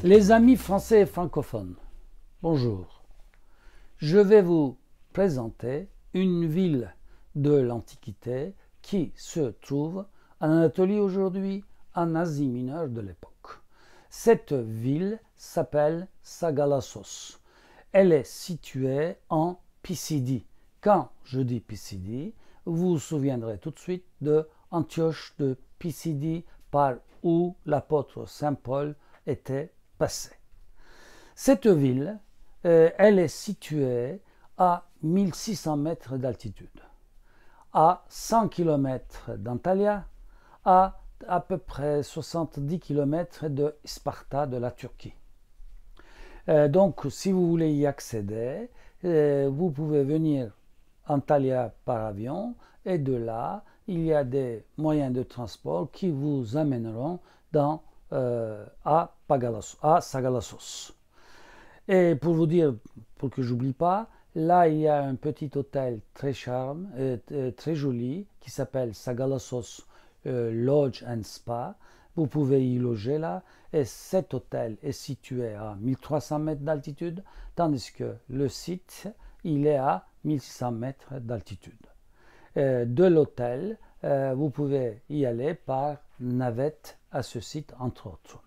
Les amis français et francophones, bonjour. Je vais vous présenter une ville de l'Antiquité qui se trouve en Anatolie aujourd'hui, en Asie mineure de l'époque. Cette ville s'appelle Sagalassos. Elle est située en Pisidie. Quand je dis Pisidie, vous vous souviendrez tout de suite de Antioche de Pisidie, par où l'apôtre Saint Paul était passé. Cette ville, elle est située à 1600 mètres d'altitude, à 100 km d'Antalya, à peu près 70 km de Sparta, de la Turquie. Donc, si vous voulez y accéder, vous pouvez venir Antalya par avion, et de là, il y a des moyens de transport qui vous amèneront à Sagalassos. Et pour vous dire, pour que j'oublie pas, là il y a un petit hôtel très très joli qui s'appelle Sagalassos Lodge and Spa. Vous pouvez y loger là, et cet hôtel est situé à 1300 mètres d'altitude, tandis que le site il est à 1600 mètres d'altitude. De l'hôtel, vous pouvez y aller par navette à ce site, entre autres.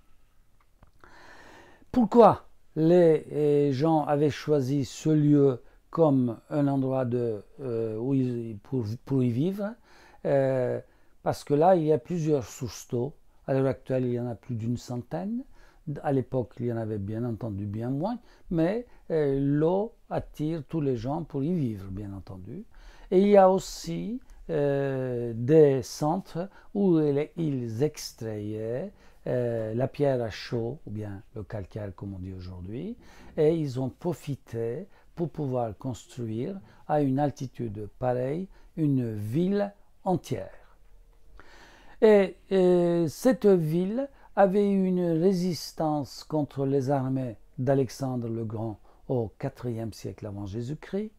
Pourquoi les gens avaient choisi ce lieu comme un endroit pour y vivre? Parce que là, il y a plusieurs sources d'eau. À l'heure actuelle, il y en a plus d'une centaine. À l'époque, il y en avait bien entendu bien moins, mais l'eau attire tous les gens pour y vivre, bien entendu. Et il y a aussi des centres où ils extrayaient la pierre à chaud, ou bien le calcaire comme on dit aujourd'hui, et ils ont profité pour pouvoir construire à une altitude pareille une ville entière. Et cette ville avait une résistance contre les armées d'Alexandre le Grand au IVe siècle avant Jésus-Christ,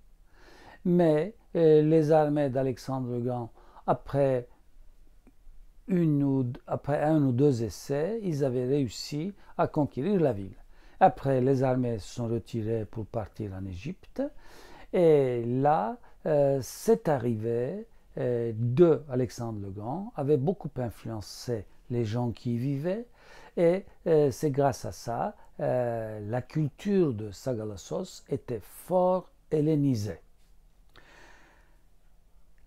mais les armées d'Alexandre le Grand, après un ou deux essais, ils avaient réussi à conquérir la ville. Après, les armées se sont retirées pour partir en Égypte, et là, cette arrivée de Alexandre le Grand avait beaucoup influencé les gens qui y vivaient, et c'est grâce à ça la culture de Sagalassos était fort hellénisée.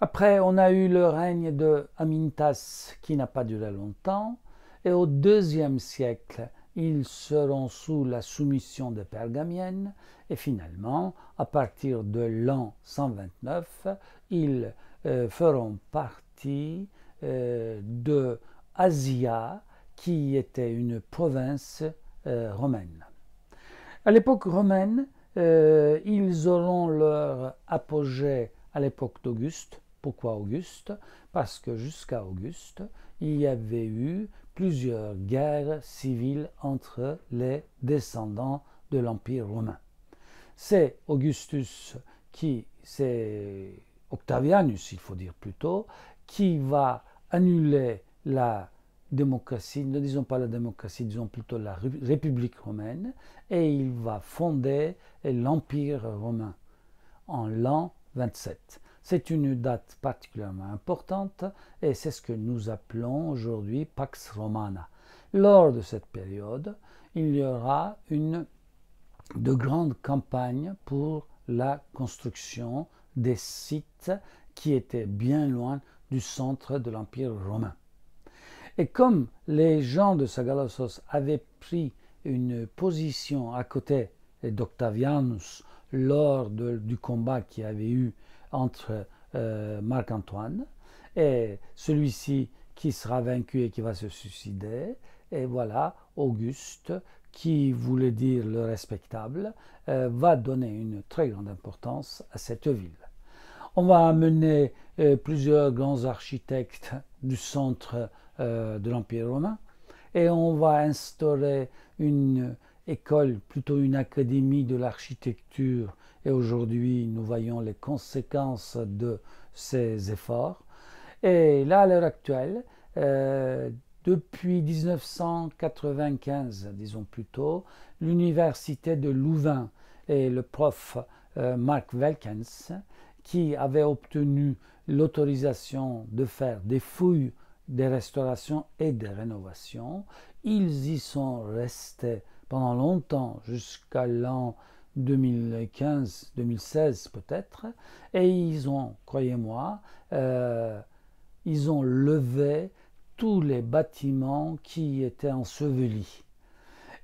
Après, on a eu le règne de Amintas qui n'a pas duré longtemps, et au IIe siècle, ils seront sous la soumission des Pergamiennes, et finalement, à partir de l'an 129, ils feront partie de Asia, qui était une province romaine. À l'époque romaine, ils auront leur apogée à l'époque d'Auguste. Pourquoi Auguste? Parce que jusqu'à Auguste, il y avait eu plusieurs guerres civiles entre les descendants de l'Empire romain. C'est Octavianus, il faut dire plutôt, qui va annuler la démocratie, ne disons pas la démocratie, disons plutôt la République romaine, et il va fonder l'Empire romain en l'an 27. C'est une date particulièrement importante, et c'est ce que nous appelons aujourd'hui Pax Romana. Lors de cette période, il y aura de grandes campagnes pour la construction des sites qui étaient bien loin du centre de l'Empire romain. Et comme les gens de Sagalassos avaient pris une position à côté d'Octavianus lors du combat qu'il y avait eu entre Marc-Antoine et celui-ci qui sera vaincu et qui va se suicider, et voilà, Auguste, qui voulait dire le respectable, va donner une très grande importance à cette ville. On va amener plusieurs grands architectes du centre de l'Empire romain, et on va instaurer une école, plutôt une académie de l'architecture, et aujourd'hui nous voyons les conséquences de ces efforts. Et là, à l'heure actuelle, depuis 1995, disons plutôt, l'université de Louvain et le prof Mark Welkens, qui avait obtenu l'autorisation de faire des fouilles, des restaurations et des rénovations. Ils y sont restés pendant longtemps, jusqu'à l'an 2015-2016 peut-être, et ils ont, croyez-moi, ils ont levé tous les bâtiments qui étaient ensevelis.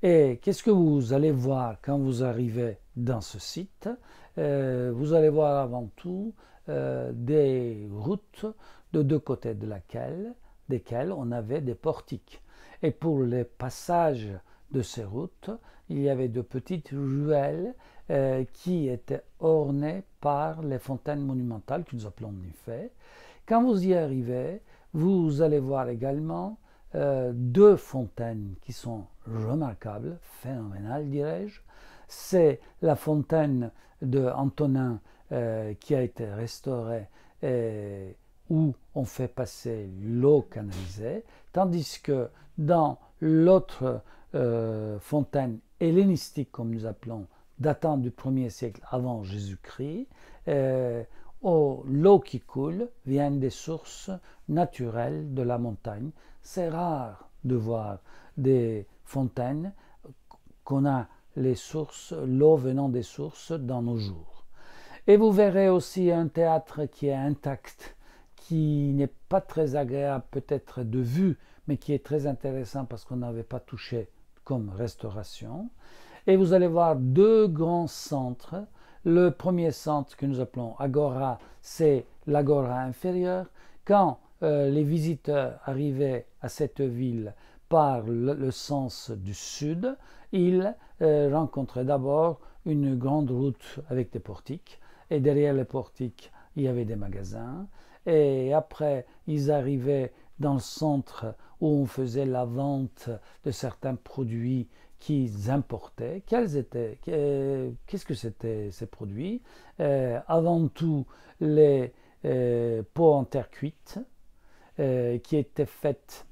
Et qu'est-ce que vous allez voir quand vous arrivez dans ce site? Vous allez voir avant tout des routes de deux côtés desquelles on avait des portiques. Et pour les passages de ces routes, il y avait de petites ruelles qui étaient ornées par les fontaines monumentales que nous appelons nymphées. Quand vous y arrivez, vous allez voir également deux fontaines qui sont remarquables, phénoménales dirais-je. C'est la fontaine de Antonin qui a été restaurée où on fait passer l'eau canalisée, tandis que dans l'autre fontaine hellénistique, comme nous appelons, datant du 1er siècle avant Jésus-Christ, l'eau qui coule vient des sources naturelles de la montagne. C'est rare de voir des fontaines qu'on a l'eau venant des sources dans nos jours. Et vous verrez aussi un théâtre qui est intact, qui n'est pas très agréable peut-être de vue, mais qui est très intéressant parce qu'on n'avait pas touché comme restauration. Et vous allez voir deux grands centres. Le premier centre que nous appelons Agora, c'est l'Agora inférieure. Quand les visiteurs arrivaient à cette ville par le sens du sud, ils rencontraient d'abord une grande route avec des portiques. Et derrière les portiques, il y avait des magasins. Et après, ils arrivaient dans le centre où on faisait la vente de certains produits qu'ils importaient. Qu'est-ce que c'était ces produits? Avant tout, les pots en terre cuite qui étaient faites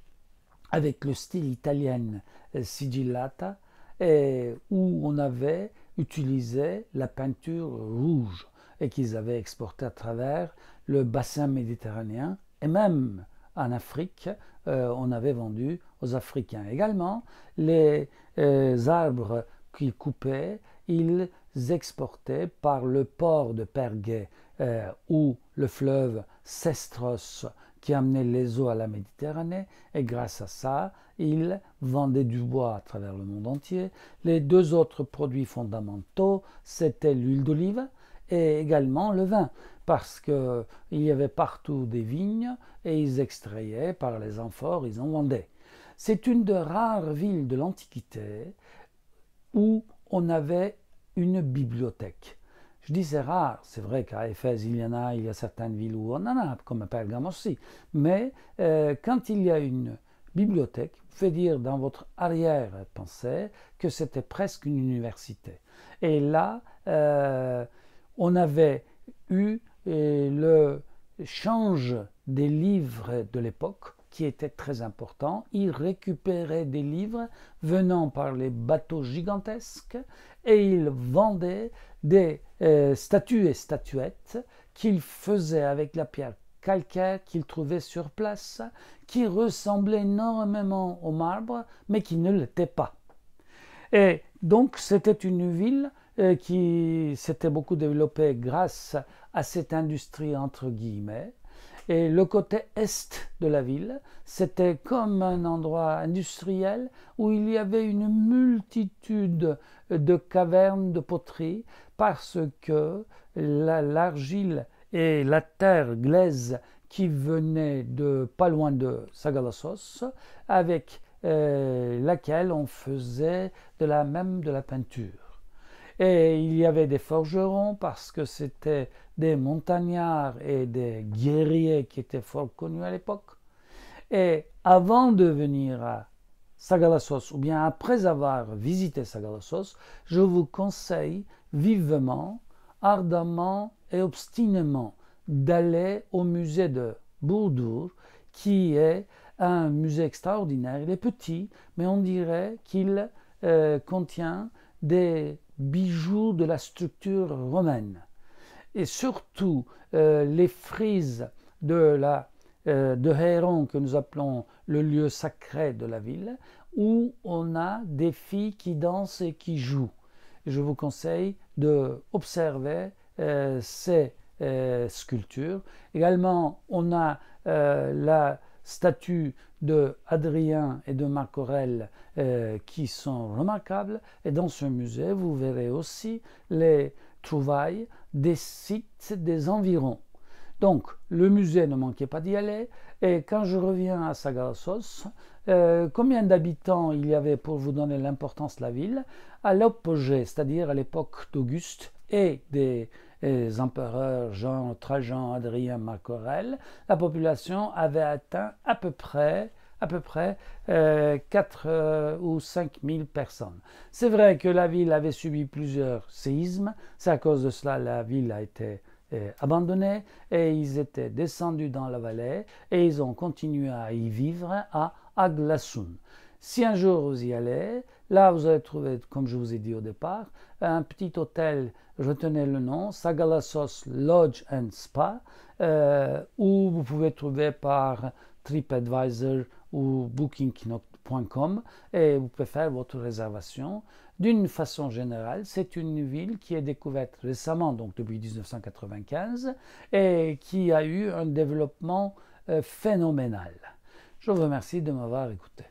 avec le style italien sigillata, où on avait utilisé la peinture rouge et qu'ils avaient exporté à travers le bassin méditerranéen et même en Afrique, on avait vendu aux Africains. Également, les arbres qu'ils coupaient, ils exportaient par le port de Perguais ou le fleuve Sestros qui amenait les eaux à la Méditerranée, et grâce à ça, ils vendaient du bois à travers le monde entier. Les deux autres produits fondamentaux, c'était l'huile d'olive et également le vin, parce qu'il y avait partout des vignes et ils extrayaient par les amphores, ils en vendaient. C'est une des rares villes de l'Antiquité où on avait une bibliothèque. Je dis c'est rare, c'est vrai qu'à Éphèse il y a certaines villes où on en a, comme à Pergame aussi, mais quand il y a une bibliothèque, vous pouvez dire dans votre arrière-pensée que c'était presque une université. Et là, on avait eu le change des livres de l'époque qui était très important. Ils récupéraient des livres venant par les bateaux gigantesques et ils vendaient des statues et statuettes qu'ils faisaient avec la pierre calcaire qu'ils trouvaient sur place, qui ressemblaient énormément au marbre, mais qui ne l'étaient pas. Et donc c'était une ville qui s'était beaucoup développée grâce à cette industrie entre guillemets. Et le côté est de la ville, c'était comme un endroit industriel où il y avait une multitude de cavernes de poterie parce que l'argile et la terre glaise qui venait de pas loin de Sagalassos, avec laquelle on faisait de la peinture. Et il y avait des forgerons parce que c'était des montagnards et des guerriers qui étaient fort connus à l'époque. Et avant de venir à Sagalassos, ou bien après avoir visité Sagalassos, je vous conseille vivement, ardemment et obstinément d'aller au musée de Burdur, qui est un musée extraordinaire. Il est petit, mais on dirait qu'il contient des bijoux de la structure romaine. Et surtout, les frises de Héron, que nous appelons le lieu sacré de la ville, où on a des filles qui dansent et qui jouent. Je vous conseille d'observer ces sculptures. Également, on a la statue de Hadrien et de Marc Aurèle qui sont remarquables. Et dans ce musée, vous verrez aussi les trouvailles des sites des environs. Donc, le musée, ne manquez pas d'y aller. Et quand je reviens à Sagalassos, combien d'habitants il y avait pour vous donner l'importance de la ville? À l'apogée, c'est-à-dire à l'époque d'Auguste et des empereurs Jean, Trajan, Hadrien, Marc Aurèle, la population avait atteint à peu près 4 ou 5 000 personnes. C'est vrai que la ville avait subi plusieurs séismes, c'est à cause de cela la ville a été abandonnés et ils étaient descendus dans la vallée et ils ont continué à y vivre à Aglasun. Si un jour vous y allez, là vous allez trouver, comme je vous ai dit au départ, un petit hôtel, retenez le nom, Sagalassos Lodge and Spa, où vous pouvez trouver par TripAdvisor ou Booking.com et vous pouvez faire votre réservation. D'une façon générale, c'est une ville qui est découverte récemment, donc depuis 1995, et qui a eu un développement phénoménal. Je vous remercie de m'avoir écouté.